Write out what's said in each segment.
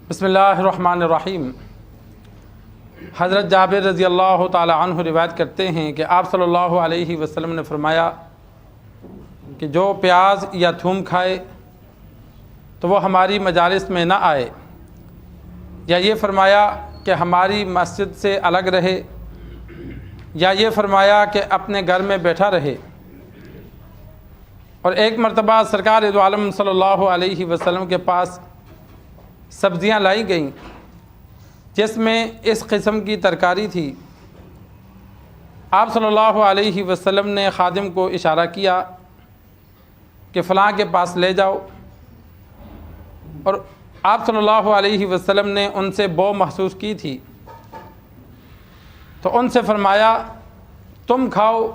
بسم اللہ الرحمن الرحیم۔ حضرت جابر رضی اللہ تعالی عنہ روایت کرتے ہیں کہ آپ صلی اللہ علیہ وسلم نے فرمایا کہ جو پیاز یا تھوم کھائے تو وہ ہماری مجالس میں نہ آئے، یا یہ فرمایا کہ ہماری مسجد سے الگ رہے، یا یہ فرمایا کہ اپنے گھر میں بیٹھا رہے۔ اور ایک مرتبہ سرکار دو عالم صلی اللہ علیہ وسلم کے پاس سبزیاں لائی گئیں جس میں اس قسم کی ترکاری تھی۔ آپ صلی اللہ علیہ وسلم نے خادم کو اشارہ کیا کہ فلاں کے پاس لے جاؤ، اور آپ صلی اللہ علیہ وسلم نے ان سے بو محسوس کی تھی تو ان سے فرمایا تم کھاؤ،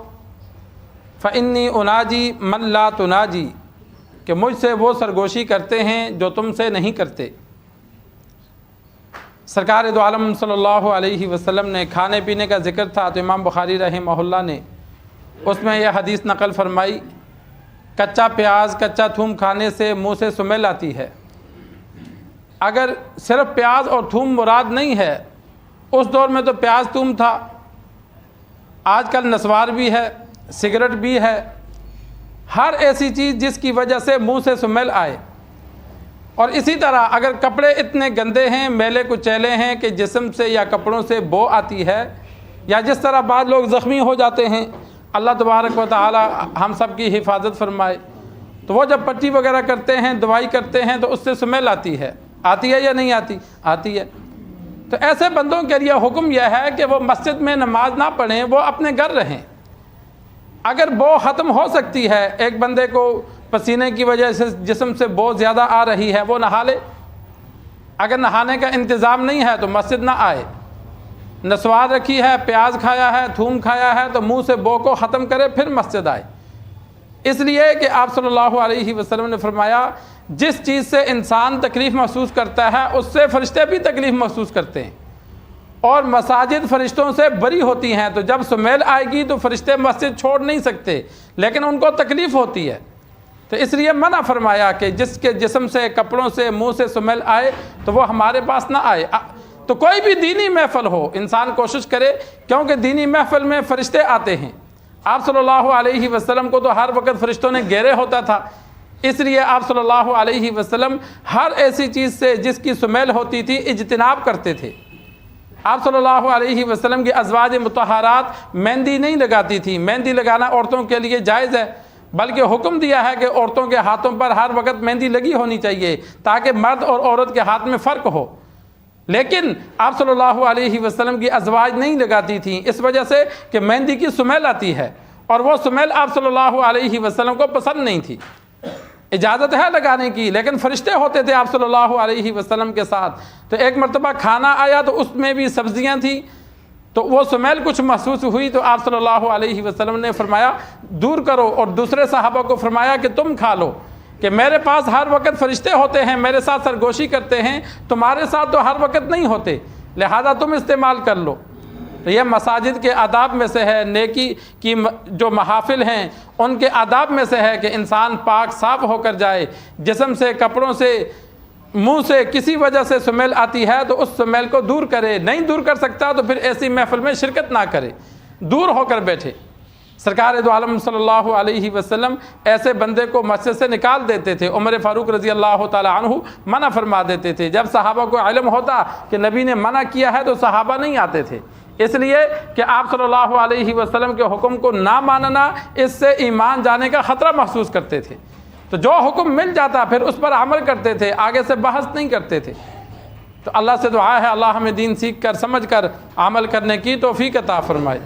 فإنی اناجی من لا تناجی، کہ مجھ سے وہ سرگوشی کرتے ہیں جو تم سے نہیں کرتے۔ سرکار دو عالم صلی اللہ علیہ وسلم نے کھانے پینے کا ذکر تھا تو امام بخاری رحمہ اللہ نے اس میں یہ حدیث نقل فرمائی، کچا پیاز کچا تھوم کھانے سے منہ سے سمیل آتی ہے۔ اگر صرف پیاز اور تھوم مراد نہیں ہے، اس دور میں تو پیاز تھوم تھا، آج کل نسوار بھی ہے، سگریٹ بھی ہے، ہر ایسی چیز جس کی وجہ سے منہ سے سمیل آئے۔ اور اسی طرح اگر کپڑے اتنے گندے ہیں، میلے کچیلے ہیں کہ جسم سے یا کپڑوں سے بو آتی ہے، یا جس طرح بعض لوگ زخمی ہو جاتے ہیں، اللہ تبارک و تعالی ہم سب کی حفاظت فرمائے، تو وہ جب پٹی وغیرہ کرتے ہیں، دوائی کرتے ہیں تو اس سے سمیل آتی ہے یا نہیں آتی؟ آتی ہے۔ تو ایسے بندوں کے لیے حکم یہ ہے کہ وہ مسجد میں نماز نہ پڑھیں، وہ اپنے گھر رہیں۔ اگر بو ختم ہو سکتی ہے، ایک بندے کو پسینے کی وجہ سے جسم سے بو زیادہ آ رہی ہے، وہ نہا لے۔ اگر نہانے کا انتظام نہیں ہے تو مسجد نہ آئے۔ نسوار رکھی ہے، پیاز کھایا ہے، تھوم کھایا ہے تو منہ سے بو کو ختم کرے پھر مسجد آئے۔ اس لیے کہ آپ صلی اللہ علیہ وسلم نے فرمایا جس چیز سے انسان تکلیف محسوس کرتا ہے اس سے فرشتے بھی تکلیف محسوس کرتے ہیں، اور مساجد فرشتوں سے بری ہوتی ہیں، تو جب سمیل آئے گی تو فرشتے مسجد چھوڑ نہیں سکتے، لیکن ان کو تکلیف ہوتی ہے۔ تو اس لیے منع فرمایا کہ جس کے جسم سے، کپڑوں سے، منہ سے سمیل آئے تو وہ ہمارے پاس نہ آئے۔ تو کوئی بھی دینی محفل ہو، انسان کوشش کرے، کیونکہ دینی محفل میں فرشتے آتے ہیں۔ آپ صلی اللہ علیہ وسلم کو تو ہر وقت فرشتوں نے گھیرے ہوتا تھا، اس لیے آپ صلی اللہ علیہ وسلم ہر ایسی چیز سے جس کی سمیل ہوتی تھی اجتناب کرتے تھے۔ آپ صلی اللہ علیہ وسلم کی ازواج مطہرات مہندی نہیں لگاتی تھی۔ مہندی لگانا عورتوں کے لیے جائز ہے، بلکہ حکم دیا ہے کہ عورتوں کے ہاتھوں پر ہر وقت مہندی لگی ہونی چاہیے تاکہ مرد اور عورت کے ہاتھ میں فرق ہو۔ لیکن آپ صلی اللہ علیہ وسلم کی ازواج نہیں لگاتی تھیں، اس وجہ سے کہ مہندی کی سمیل آتی ہے، اور وہ سمیل آپ صلی اللہ علیہ وسلم کو پسند نہیں تھی۔ اجازت ہے لگانے کی، لیکن فرشتے ہوتے تھے آپ صلی اللہ علیہ وسلم کے ساتھ۔ تو ایک مرتبہ کھانا آیا تو اس میں بھی سبزیاں تھیں، تو وہ سمیل کچھ محسوس ہوئی تو آپ صلی اللہ علیہ وسلم نے فرمایا دور کرو، اور دوسرے صحابہ کو فرمایا کہ تم کھا لو، کہ میرے پاس ہر وقت فرشتے ہوتے ہیں، میرے ساتھ سرگوشی کرتے ہیں، تمہارے ساتھ تو ہر وقت نہیں ہوتے، لہذا تم استعمال کر لو۔ تو یہ مساجد کے آداب میں سے ہے، نیکی کی جو محافل ہیں ان کے آداب میں سے ہے کہ انسان پاک صاف ہو کر جائے، جسم سے، کپڑوں سے، منہ سے کسی وجہ سے سمیل آتی ہے تو اس سمیل کو دور کرے، نہیں دور کر سکتا تو پھر ایسی محفل میں شرکت نہ کرے، دور ہو کر بیٹھے۔ سرکار دو عالم صلی اللہ علیہ وسلم ایسے بندے کو مسجد سے نکال دیتے تھے۔ عمر فاروق رضی اللہ تعالی عنہ منع فرما دیتے تھے۔ جب صحابہ کو علم ہوتا کہ نبی نے منع کیا ہے تو صحابہ نہیں آتے تھے، اس لیے کہ آپ صلی اللہ علیہ وسلم کے حکم کو نہ ماننا، اس سے ایمان جانے کا خطرہ محسوس کرتے تھے۔ تو جو حکم مل جاتا پھر اس پر عمل کرتے تھے، آگے سے بحث نہیں کرتے تھے۔ تو اللہ سے دعا ہے اللہ ہمیں دین سیکھ کر، سمجھ کر عمل کرنے کی توفیق عطا فرمائے۔